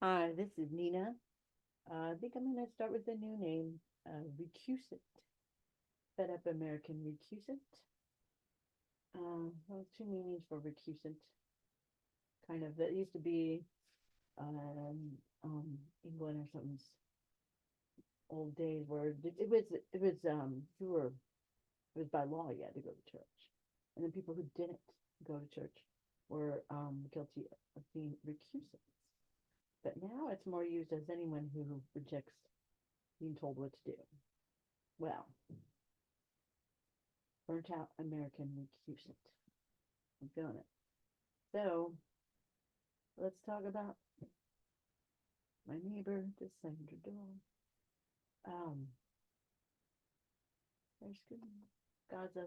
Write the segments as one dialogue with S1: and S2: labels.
S1: Hi, this is Nina. I think I'm going to start with a new name, recusant. Fed up American recusant. Well, two meanings for recusant. Kind of, that used to be um, England or something's old days where you were, it was by law you had to go to church. And then people who didn't go to church were guilty of being recusants. But now it's more used as anyone who rejects being told what to do. Well, burnt out American recusant. I'm feeling it. So let's talk about my neighbor, the Sandra Dog. Um, there's good Gaza.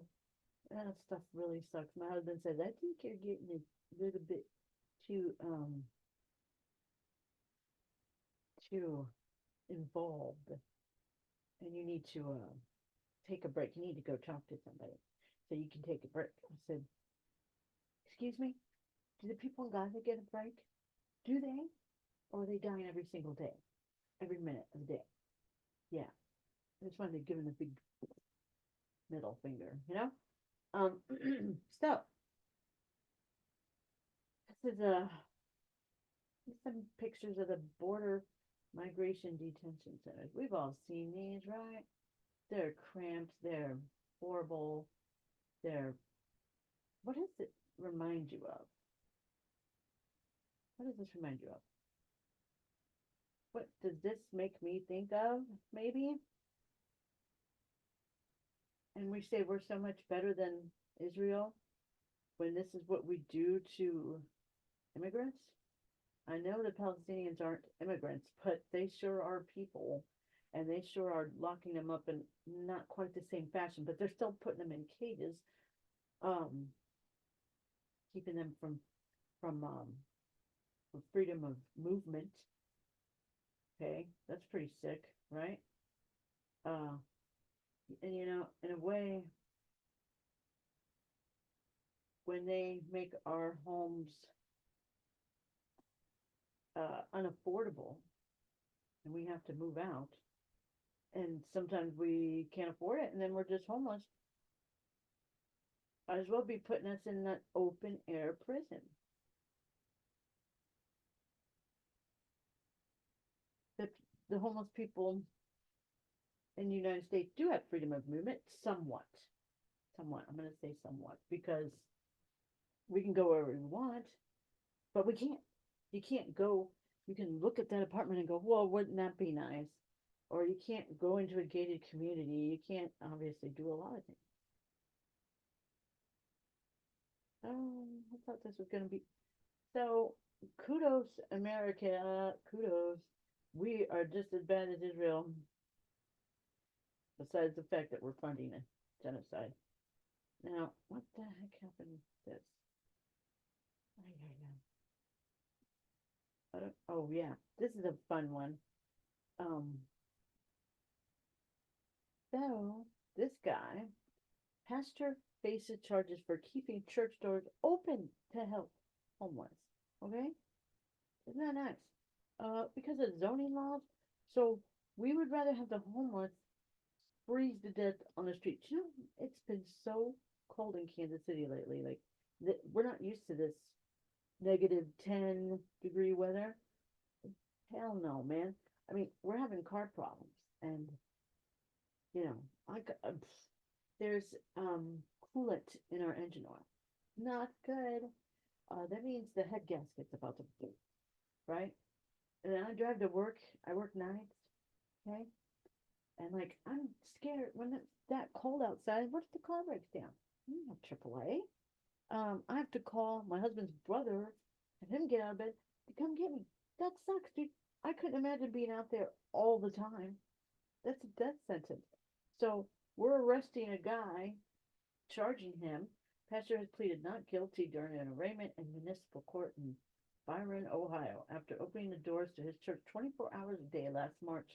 S1: That stuff really sucks. My husband says, I think you're getting a little bit too involved, and you need to take a break. You need to go talk to somebody so you can take a break. I said, excuse me, do the people in Gaza get a break? Do they? Or are they dying every single day, every minute of the day? Yeah, I just wanted to give him a big middle finger. Um, so this is some pictures of the border migration detention centers. We've all seen these, right? They're cramped. They're horrible. They're what does it remind you of? What does this remind you of? What does this make me think of? Maybe. And we say we're so much better than Israel when this is what we do to immigrants. I know the Palestinians aren't immigrants, but they sure are people, and they sure are locking them up in not quite the same fashion, but they're still putting them in cages, um, keeping them from freedom of movement. Okay, that's pretty sick, right? Uh, and in a way, when they make our homes unaffordable, and we have to move out, and sometimes we can't afford it, and then we're just homeless. Might as well be putting us in that open air prison. The, the homeless people in the United States do have freedom of movement, somewhat. Somewhat. I'm going to say somewhat because we can go wherever we want, but we can't. You can't go. You can look at that apartment and go, well, wouldn't that be nice? Or you can't go into a gated community. You can't obviously do a lot of things. I thought this was going to be so. Kudos, America. Kudos. We are just as bad as Israel, besides the fact that we're funding a genocide. Now, what the heck happened with this? I don't, oh yeah, this is a fun one. Um, so this guy, pastor, faces charges for keeping church doors open to help homeless. Okay, isn't that nice? Because of zoning laws, so we would rather have the homeless freeze to death on the street. You know, it's been so cold in Kansas City lately. Like, we're not used to this -10-degree weather. Hell no, man. I mean, we're having car problems, and you know, I there's coolant in our engine oil. Not good. That means the head gasket's about to blow, right? And then I drive to work. I work nights, okay? And like I'm scared when it's that cold outside. What if the car breaks down? I'm not AAA. I have to call my husband's brother and him get out of bed to come get me. That sucks, dude. I couldn't imagine being out there all the time. That's a death sentence. So we're arresting a guy, charging him. Pastor has pleaded not guilty during an arraignment in municipal court in Byron, Ohio, after opening the doors to his church 24 hours a day last March.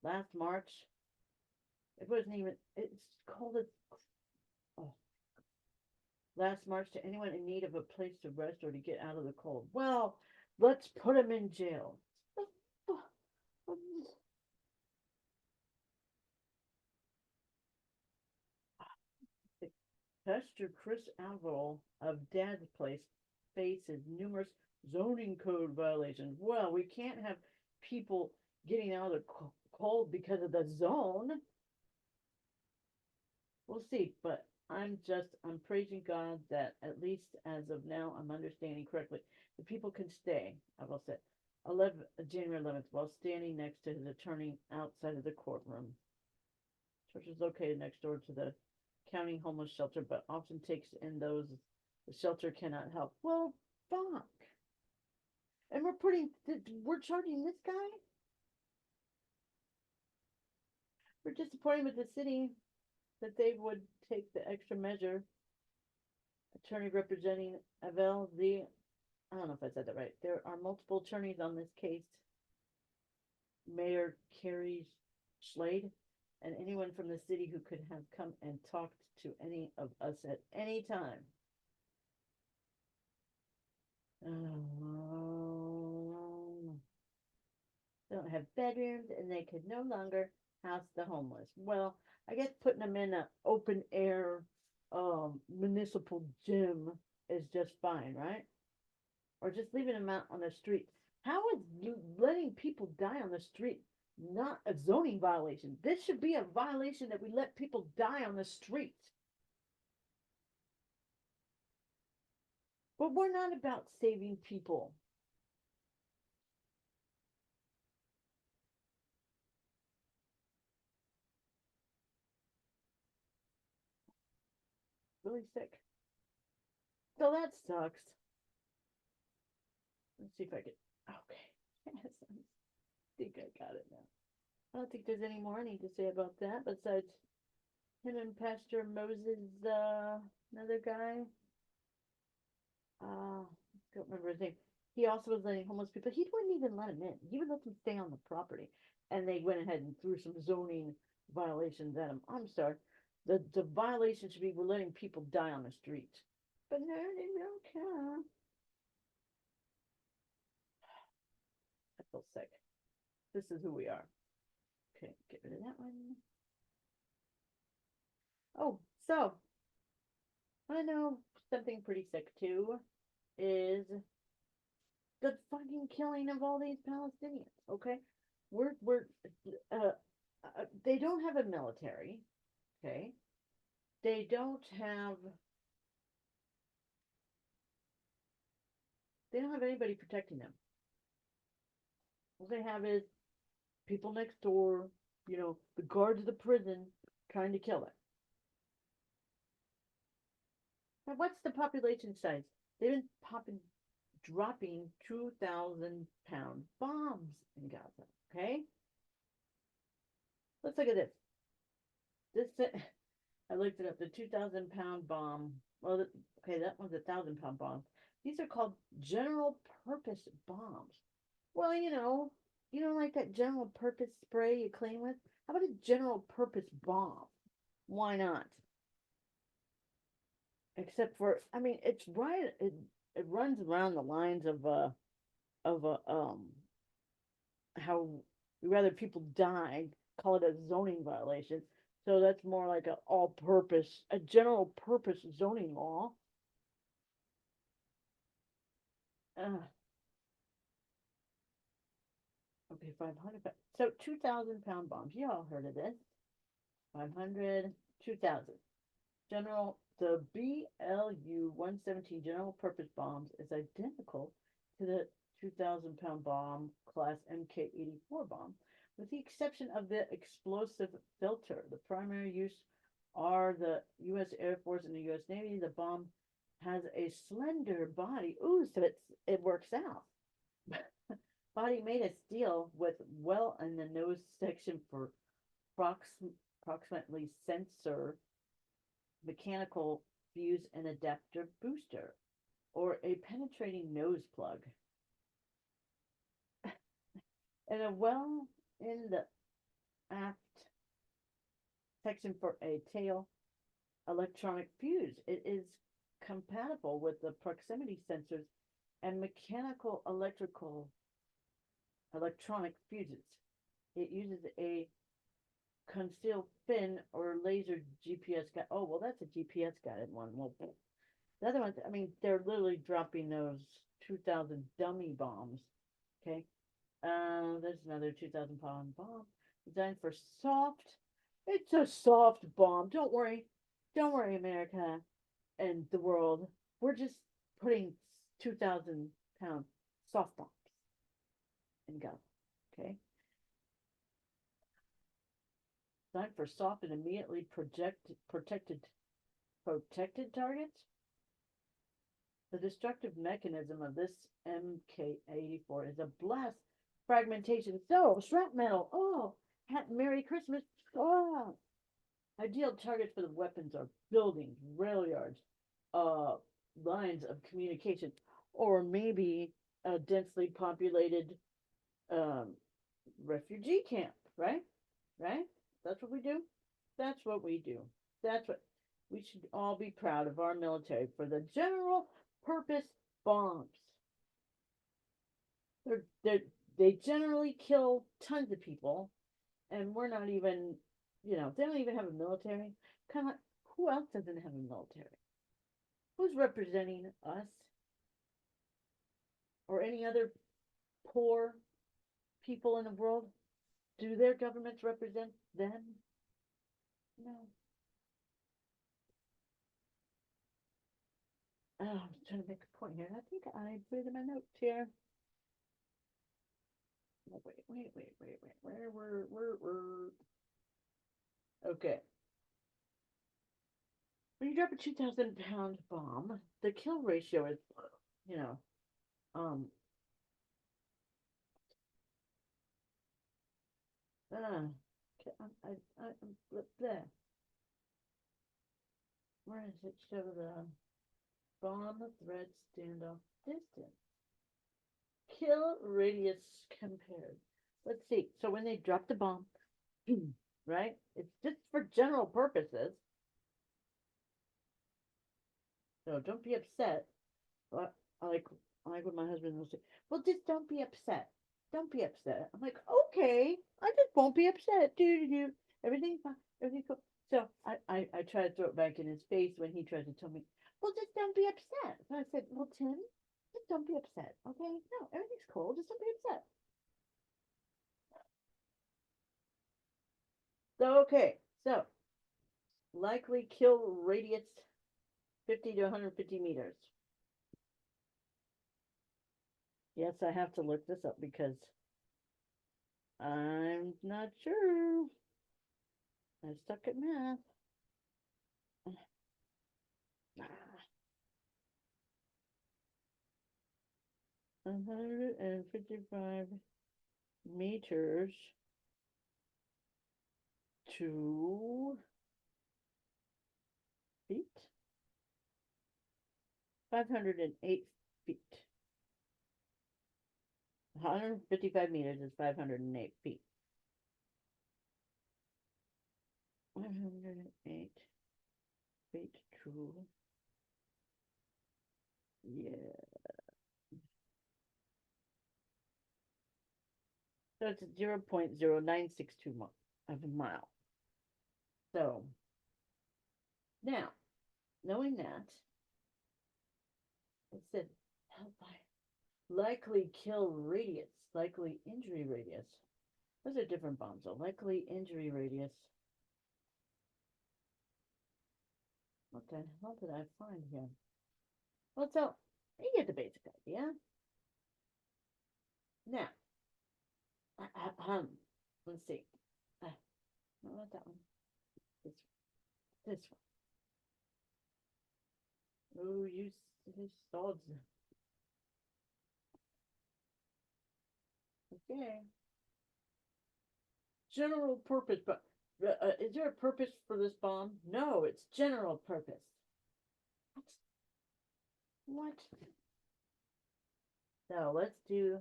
S1: Last March, it wasn't even. It's called it. Oh, last March to anyone in need of a place to rest or to get out of the cold. Well, let's put him in jail. Pastor Chris Averill of Dad's Place faces numerous zoning code violations. Well, we can't have people getting out of the cold because of the zone. We'll see, but I'm praising God that at least as of now, I'm understanding correctly. The people can stay, I will say, 11, January 11th, while standing next to his attorney outside of the courtroom. Church is located next door to the county homeless shelter, but often takes in those the shelter cannot help. Well, fuck. And we're charging this guy? We're disappointed with the city that they would take the extra measure. Attorney representing Avel Z. I don't know if I said that right. There are multiple attorneys on this case. Mayor Carrie Schlade and anyone from the city who could have come and talked to any of us at any time. They don't have bedrooms and they could no longer house the homeless. Well, I guess putting them in an open air municipal gym is just fine, right? Or just leaving them out on the street. How is letting people die on the street not a zoning violation? This should be a violation that we let people die on the street. But we're not about saving people. Really sick. So that sucks. Let's see if I can. Okay. Yes, I think I got it now. I don't think there's any more I need to say about that besides him and Pastor Moses, another guy. Don't remember his name. He also was letting homeless people. He wouldn't even let them in. He would let them stay on the property, and they went ahead and threw some zoning violations at him. I'm sorry. The violation should be we're letting people die on the street. But no, they don't care. I feel sick. This is who we are. Okay, get rid of that one. Oh, so I know something pretty sick too is the fucking killing of all these Palestinians. Okay, we're uh, they don't have a military. Okay, they don't have anybody protecting them. What they have is people next door, the guards of the prison trying to kill it. Now, what's the population size? They've been dropping 2,000-pound bombs in Gaza. Okay, let's look at this. I looked it up. The 2,000-pound bomb. Well, okay, that one's 1,000-pound bomb. These are called general purpose bombs. Well, you don't like that general purpose spray you clean with? How about a general purpose bomb? Why not? Except for, I mean, it's right. It runs around the lines of how we rather people die, call it a zoning violation. So that's more like a general purpose zoning law. Okay, 500. So 2,000-pound bombs. You all heard of this. 500, 2,000. The BLU 117 general purpose bombs is identical to the 2,000-pound bomb class MK84 bomb, with the exception of the explosive filter. The primary use are the U.S. Air Force and the U.S. Navy. The bomb has a slender body. Ooh, so it works out. Body made of steel with well in the nose section for approximately sensor, mechanical fuse and adapter booster, or a penetrating nose plug. And a well in the aft section for a tail electronic fuse. It is compatible with the proximity sensors and mechanical electronic fuses. it uses a concealed fin or laser GPS guide. Oh, well, that's a GPS guided one. Well, the other ones, I mean, they're literally dropping those 2,000 dummy bombs. Okay. There's another 2,000 pound bomb designed for soft. It's a soft bomb. Don't worry. Don't worry, America and the world. We're just putting 2,000 pound soft bombs in Gaza. Okay. Designed for soft and immediately protected targets. The destructive mechanism of this MK84 is a blast fragmentation. So, shrapnel. Oh, Merry Christmas. Oh, ideal targets for the weapons are buildings, rail yards, uh, lines of communication, or maybe a densely populated um, refugee camp, right? Right? That's what we do. That's what we do. That's what we should all be proud of our military for the general purpose bombs. They're they generally kill tons of people, and we're not even, they don't even have a military. Kind of, who else doesn't have a military? Who's representing us or any other poor people in the world? Do their governments represent them? No. Oh, I'm trying to make a point here. I think I put it in my notes here. Oh, wait. Where? Okay. When you drop a 2,000 pound bomb, the kill ratio is, you know, um, okay, there. Where does it show the bomb threat standoff distance? Kill radius compared. Let's see. So when they drop the bomb, right? It's just for general purposes. So don't be upset. But I like what my husband will say. Well, just don't be upset. Don't be upset. I'm like, okay, I just won't be upset. Do. Everything's fine. Everything's cool. So I try to throw it back in his face when he tries to tell me, well, just don't be upset. So I said, well, Tim, just don't be upset. Okay? No, everything's cool. Just don't be upset. So okay. So likely kill radius 50 to 150 meters. Yes, I have to look this up because I'm not sure. I suck at math. 155 meters to feet. 508 feet. 155 meters is 508 feet. 108 feet to, yeah. So it's 0.0962 of a mile. So now, knowing that, it said likely kill radius, likely injury radius. Those are different bombs. So likely injury radius. What the hell did I find here? Well, so you get the basic idea. Now, let's see. No, not that one. This one. Oh, you sods. Okay. General purpose, but is there a purpose for this bomb? No, it's general purpose. What? So let's do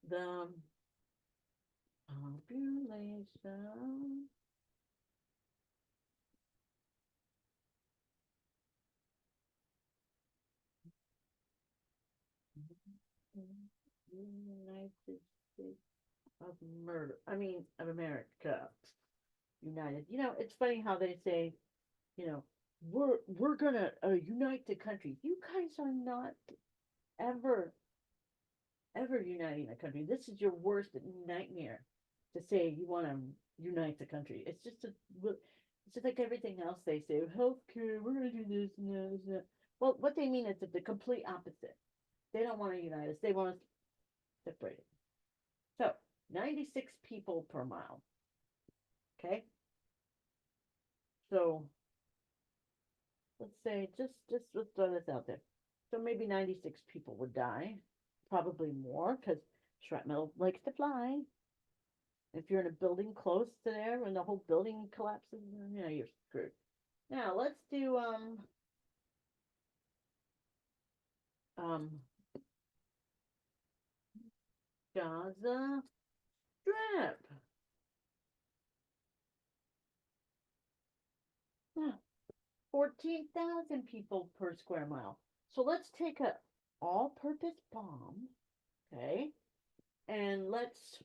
S1: the population. United States of murder. I mean, of America united. You know, it's funny how they say, you know, we're gonna unite the country. You guys are not ever ever uniting the country. This is your worst nightmare to say you want to unite the country. It's just it's just like everything else they say. Healthcare, we're gonna do this and that, this and that. Well, what they mean is the complete opposite. They don't want to unite us. They want us separated. So 96 people per mile. Okay. So let's say just let's throw this out there. So maybe 96 people would die, probably more because shrapnel likes to fly. If you're in a building close to there and the whole building collapses, you know, you're screwed. Now let's do um Gaza Strip. 14,000 people per square mile. So let's take a all-purpose bomb, okay, and let's,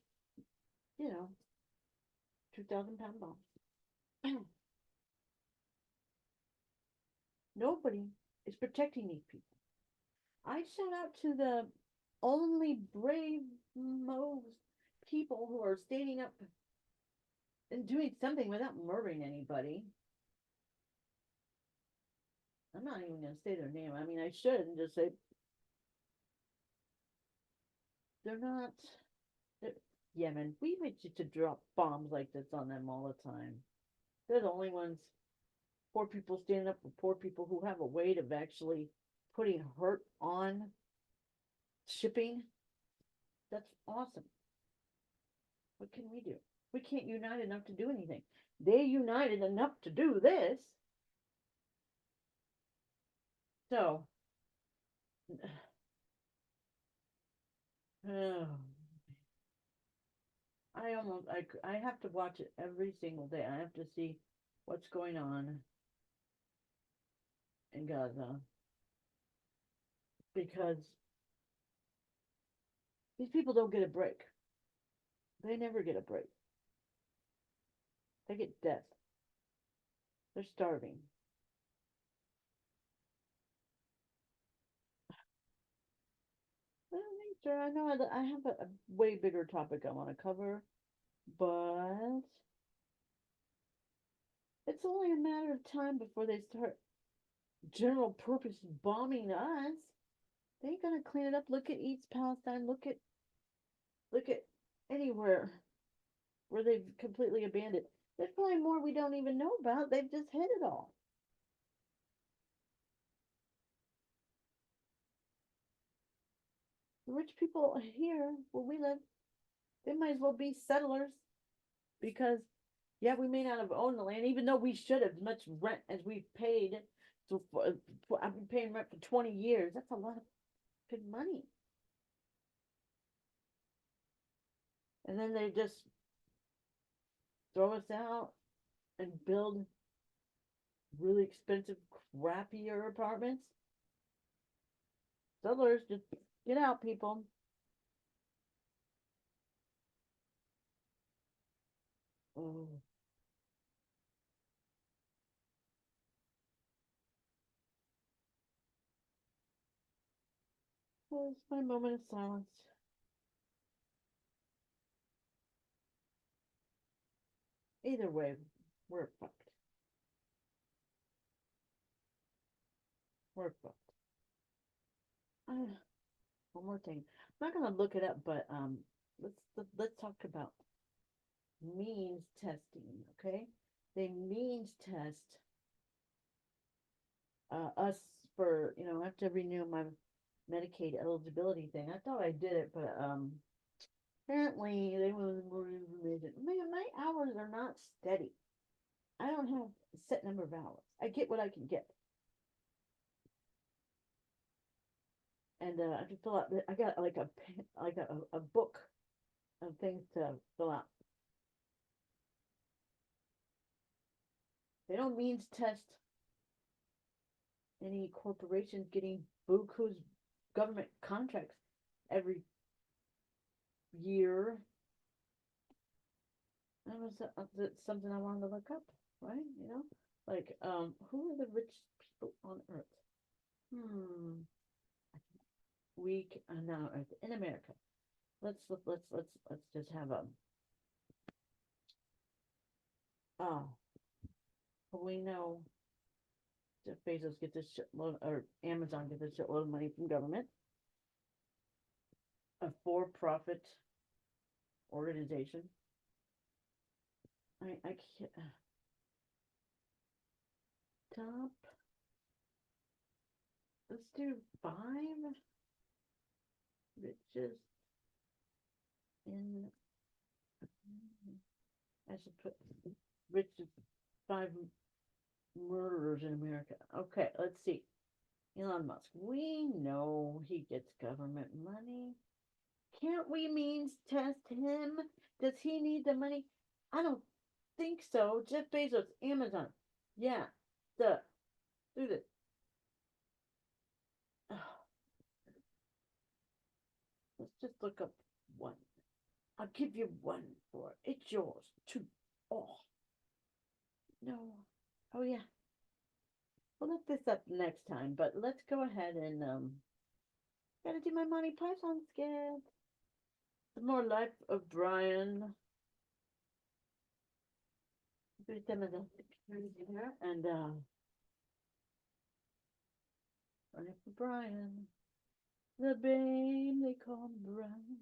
S1: you know, 2,000 pound bomb. Nobody is protecting these people. I shout out to the only brave most people who are standing up and doing something without murdering anybody. I'm not even going to say their name. I mean, I should and just say they're not. They're, Yemen. We need to drop bombs like this on them all the time. They're the only ones. Poor people standing up for poor people who have a way of actually putting hurt on shipping. That's awesome. What can we do? We can't unite enough to do anything. They united enough to do this. So, oh, I have to watch it every single day. I have to see what's going on in Gaza because these people don't get a break. They never get a break. They get death. They're starving. I don't think so. I know I have a way bigger topic I want to cover, but it's only a matter of time before they start general purpose bombing us. They ain't gonna clean it up. Look at East Palestine. Look at anywhere where they've completely abandoned. There's probably more we don't even know about. They've just hit it all. The rich people here where we live, they might as well be settlers because yeah, we may not have owned the land, even though we should have as much rent as we've paid. So I've been paying rent for 20 years. That's a lot of good money. And then they just throw us out and build really expensive, crappier apartments. Settlers, just get out, people. Oh, well, it's my moment of silence. Either way, we're fucked. We're fucked. Uh, one more thing. I'm not gonna look it up, but let's talk about means testing. Okay, they means test us for I have to renew my Medicaid eligibility thing. I thought I did it, but apparently they wanted more information. Man, my hours are not steady. I don't have a set number of hours. I get what I can get. And I can fill out. I got like a book of things to fill out. They don't means test any corporations getting buku's government contracts every year. That was that's something I wanted to look up, right? You know, like who are the richest people on Earth? Hmm. No, Earth in America. Let's just have a. Oh, we know Jeff Bezos gets a shitload, or Amazon gets a shitload of money from government. A for-profit organization. I can't. Top. Let's do five richest in. I should put richest five murderers in America. Okay, let's see. Elon Musk. We know he gets government money. Can't we means test him? Does he need the money? I don't think so. Jeff Bezos, Amazon. Yeah, the do this. Let's just look up one. I'll give you one for it. It's yours. Two. Oh no. Oh yeah. We'll look this up next time. But let's go ahead and gotta do my Monty Python skit. The more life of Brian. Do some of the pictures here and life of Brian. The babe they call Brian.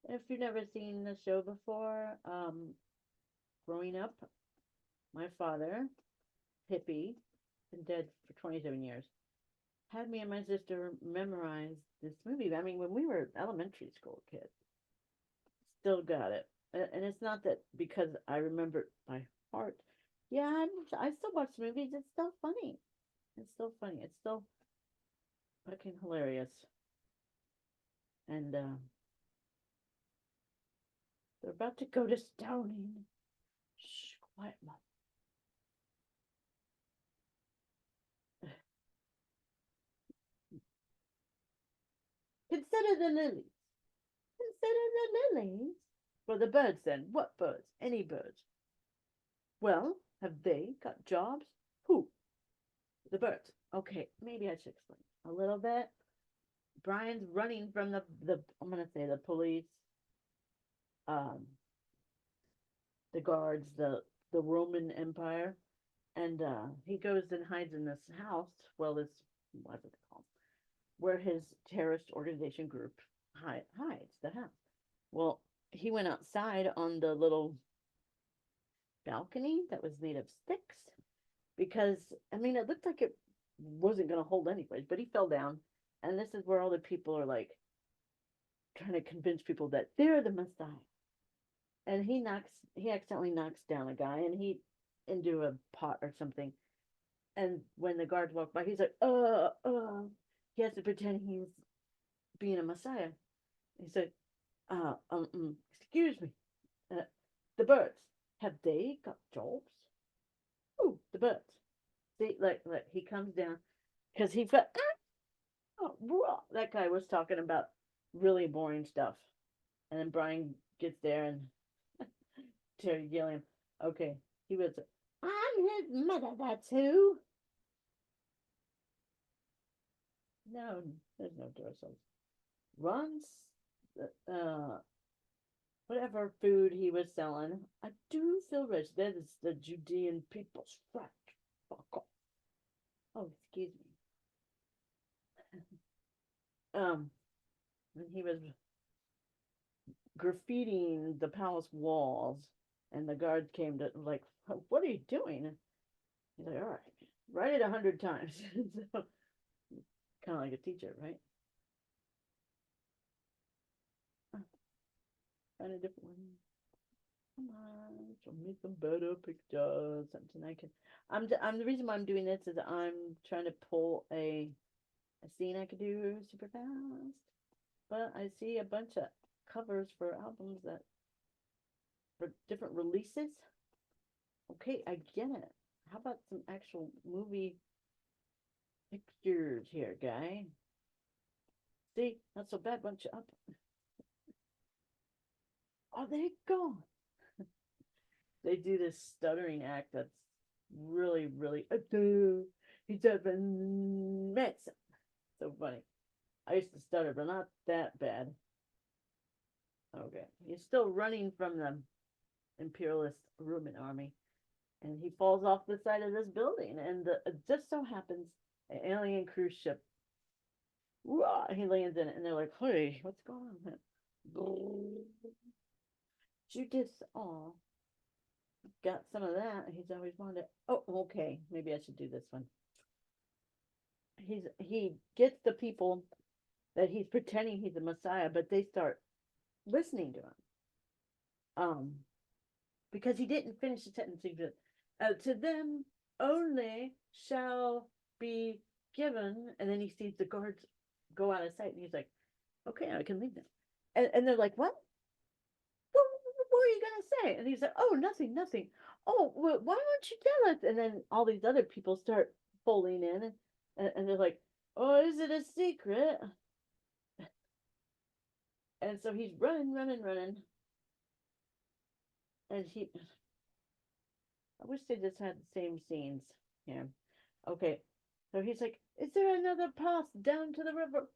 S1: If you've never seen the show before, growing up, my father, hippie, been dead for 27 years, had me and my sister memorize this movie. I mean, when we were elementary school kids, still got it. And it's not that because I remember it by heart. Yeah, I still watch movies. It's still funny. It's still funny. It's still fucking hilarious. And they're about to go to stoning. Shh, quiet, mom. Consider the lilies. Consider the lilies. Well, the birds then. What birds? Any birds. Well, have they got jobs? Who? The birds. Okay, maybe I should explain a little bit. Brian's running from the I'm gonna say the police, um, the guards, the Roman Empire, and he goes and hides in this house. Well, this what's it called? Where his terrorist organization group hides the house. Well, he went outside on the little balcony that was made of sticks because I mean it looked like it wasn't going to hold anyways, but he fell down, and this is where all the people are like trying to convince people that they're the Messiah, and he accidentally knocks down a guy, and he into a pot or something, and when the guards walk by, he's like, he has to pretend he's being a Messiah. He said, excuse me, uh, the birds, have they got jobs? Oh, the birds. See, like he comes down because he felt, oh, that guy was talking about really boring stuff. And then Brian gets there and Terry yelling, okay, he was, I'm his mother, that's who. No, there's no Duracell. Runs, uh, whatever food he was selling. I do feel rich. That is the Judean people's fat. Fuck off. Oh, excuse me. When he was graffitiing the palace walls, and the guards came to like, what are you doing? He's like, all right, write it 100 times. So, kind of like a teacher, right? Find a different one. Come on, so make some better pictures. Something I can. I'm the reason why I'm doing this is I'm trying to pull a scene I could do super fast, but I see a bunch of covers for albums that for different releases. Okay, I get it. How about some actual movie pictures here, guy? See, not so bad. Bunch up. Oh, there you go. they do this stuttering act that's really, really. He's a mess. So funny. I used to stutter, but not that bad. Okay. He's still running from the imperialist Roman army, and he falls off the side of this building. And it just so happens an alien cruise ship. He lands in it, and they're like, "Hey, what's going on?" Judas, oh, got some of that. He's always wanted. Oh, okay. Maybe I should do this one. He gets the people that he's pretending he's a Messiah, but they start listening to him. Because he didn't finish the sentence. He said, "To them only shall be given," and then he sees the guards go out of sight, and he's like, "Okay, I can leave them." And they're like, "What? What are you gonna say?" And he's like, "Oh, nothing, nothing. Oh, well, why don't you tell us?" And then all these other people start folding in, and they're like, "Oh, is it a secret?" And so he's running, running, running, and I wish they just had the same scenes here. Okay, so he's like, "Is there another path down to the river?"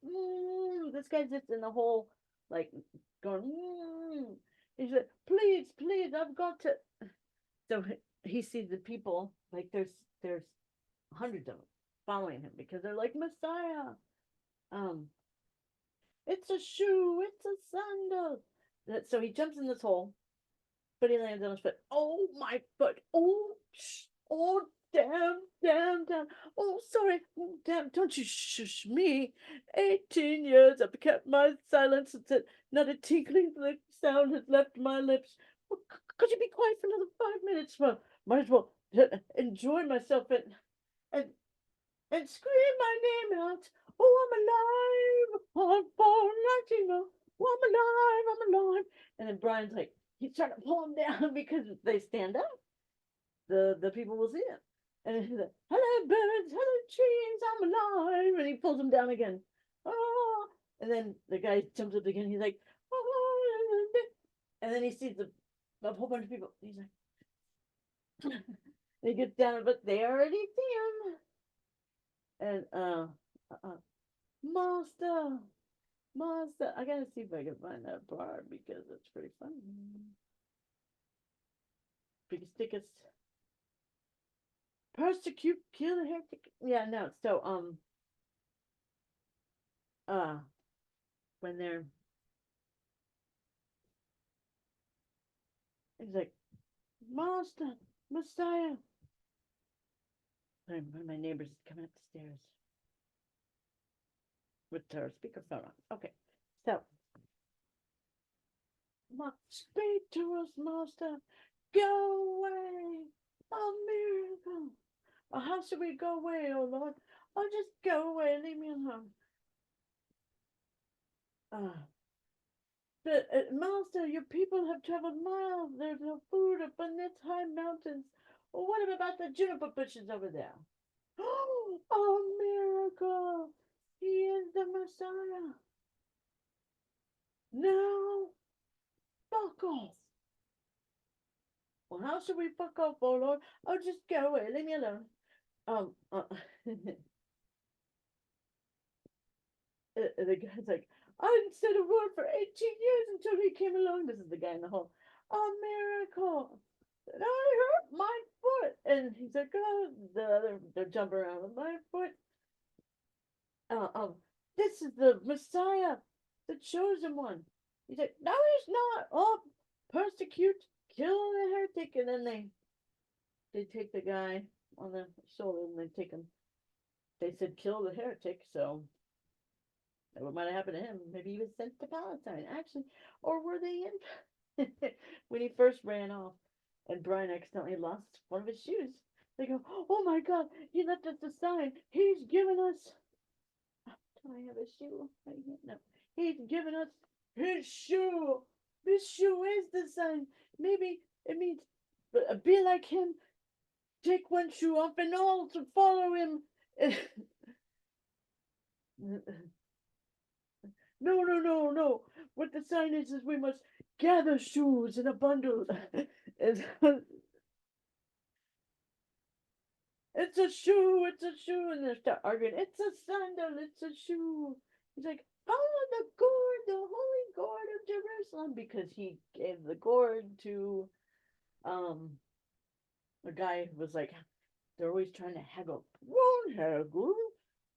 S1: This guy's just in the hole, like going. He's like, "Please, please, I've got to." So he sees the people, like there's hundreds of them following him because they're like, "Messiah, um, it's a shoe, it's a sandal." So he jumps in this hole, but he lands on his foot. Oh, my foot! Oh, oh, damn, damn, damn! Oh, sorry, damn! Don't you shush me. 18 years I've kept my silence, and said not a tinkling sound has left my lips. Well, could you be quiet for another 5 minutes? Well, might as well enjoy myself and and scream my name out. Oh, I'm alive. I'm born Latino. Oh, I'm alive. I'm alive. And then Brian's like, he's trying to pull him down because if they stand up, the people will see him. And he's like, "Hello, birds. Hello, trees. I'm alive." And he pulls him down again. Oh. And then the guy jumps up again. He's like, "Oh." And then he sees a whole bunch of people. He's like, he gets down, but they already see him. And uh, Master, Master. I gotta see if I can find that part because it's pretty funny. Biggest, thickest, persecute, kill the heretic. Yeah, no. So uh, when they're, it's like, "Master, Messiah." My neighbors coming up the stairs with their speakerphone on. Okay, so speak to us, Master. Go away, a miracle. How should we go away, oh Lord? Oh, just go away. Leave me alone. But, Master, your people have traveled miles. There's no food up in these high mountains. Well, what about the juniper bushes over there? Oh, miracle! He is the Messiah. No, fuck off. Well, how should we fuck off, oh Lord? Oh, just go away. Leave me alone. Um, uh, the guy's like, "I didn't say a word for 18 years until he came along." This is the guy in the hole. "A miracle. And I hurt my foot." And he's like, "Oh," they're jumping around with my foot. Uh, um, "This is the Messiah, the chosen one." He's like, "No, he's not. Oh, persecute, kill the heretic." And then they take the guy on the shoulder and they take him. They said, "Kill the heretic," so what might have happened to him? Maybe he was sent to Palestine, actually. Or were they in when he first ran off and Brian accidentally lost one of his shoes? They go, "Oh my God, he left us a sign. He's given us." Do I have a shoe? No. He's given us his shoe. This shoe is the sign. Maybe it means be like him. Take one shoe off and all to follow him. "No, no, no, no. What the sign is we must gather shoes in a bundle." And It's a shoe, it's a shoe. And they start arguing, it's a sandal, it's a shoe. He's like, follow the gourd, the holy gourd of Jerusalem, because he gave the gourd to um a guy who was like, they're always trying to haggle. Won't haggle.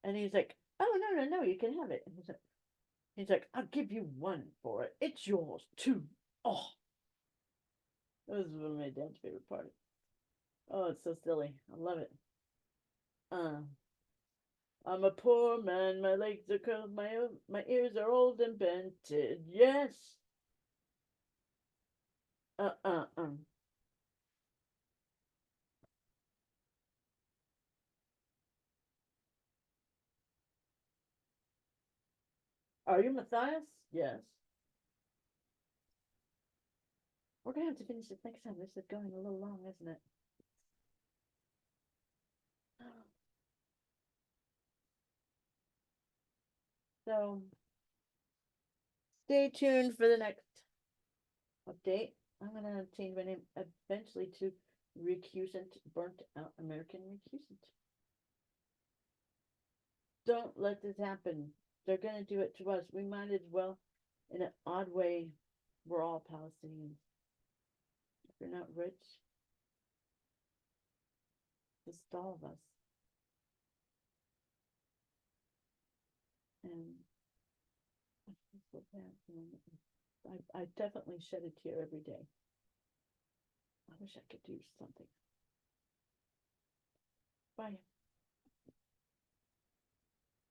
S1: And he's like, oh, no, no, no, you can have it. And he's like, I'll give you one for it. It's yours too. Oh, that was one of my dad's favorite parts. Oh, it's so silly. I love it. Uh, I'm a poor man. My legs are curled. My ears are old and bented. Yes. Uh, uh, um. Are you Matthias? Yes. We're gonna have to finish this next time. This is going a little long, isn't it? So stay tuned for the next update. I'm gonna change my name eventually to Recusant, Burnt Out American Recusant. Don't let this happen. They're gonna do it to us. We might as well, in an odd way, we're all Palestinians. If you're not rich, just all of us. And I definitely shed a tear every day. I wish I could do something. Bye.